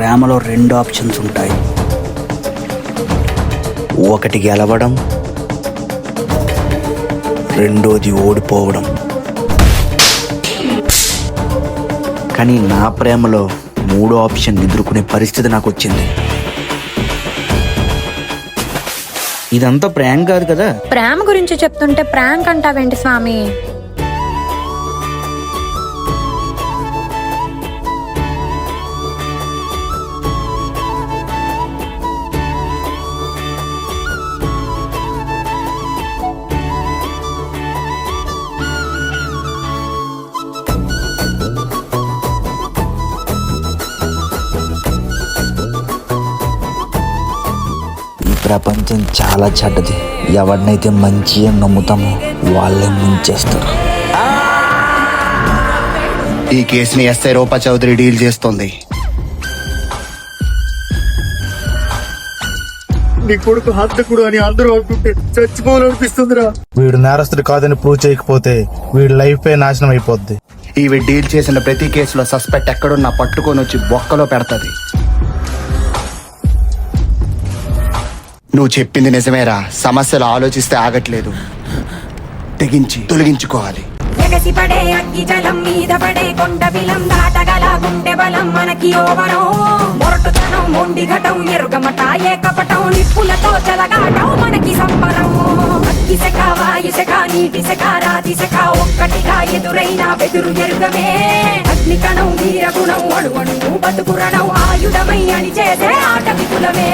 ప్రేమలో రెండు ఆప్షన్స్ ఉంటాయి. ఒకటి గెలవడం, రెండోది ఓడిపోవడం. కానీ నా ప్రేమలో మూడో ఆప్షన్ ఎదుర్కొనే పరిస్థితి నాకు వచ్చింది. ఇదంతా ప్రాంక్ కాదు కదా. ప్రేమ గురించి చెప్తుంటే ప్రాంక్ అంటావేంటి స్వామి? ప్రపంచం చాలా చెడ్డది. ఎవరినైతే మంచి అని నమ్ముతామో వాళ్ళే ముంచేస్తారు. ఈ కేసుని ఎస్ఐ రూపా చౌదరి డీల్ చేస్తోంది. నీ కొడుకు హంతకుడు అని అందరూ అనుకుంటే చచ్చిపోవాలనిపిస్తుందిరా. వీడు నేరస్తుడు కాదని ప్రూవ్ చేయకపోతే వీడి లైఫ్ నాశనం అయిపోద్ది. ఈవి డీల్ చేసిన ప్రతి కేసులో సస్పెక్ట్ ఎక్కడున్నా పట్టుకొని వచ్చి బొక్కలో పెడతది. నువ్వు చెప్పింది నిజమేరా. సమస్యలు ఆలోచిస్తే ఆగట్లేదు. తెగించి తొలగించుకోవాలి. ఎగసిపడే అగ్గి జలం మీద పడే కొండ బిలం దాటగల గుండె బలం మనకి ఓవరం. మొరటుతనం మొండి ఘటం ఎరుగమట ఏకపటం నిప్పులతో చెలగాటం మనకి సంబరం. అగ్గిసెక వాయుసెక నీటిసెక రాతిసెక ఒక్కటిగా ఎదురైన బెదురు ఎరుగమే. అగ్నికణం వీరగుణం అణువణువు బతుకురణం ఆయుధమై అని చేసే ఆట విపులమే.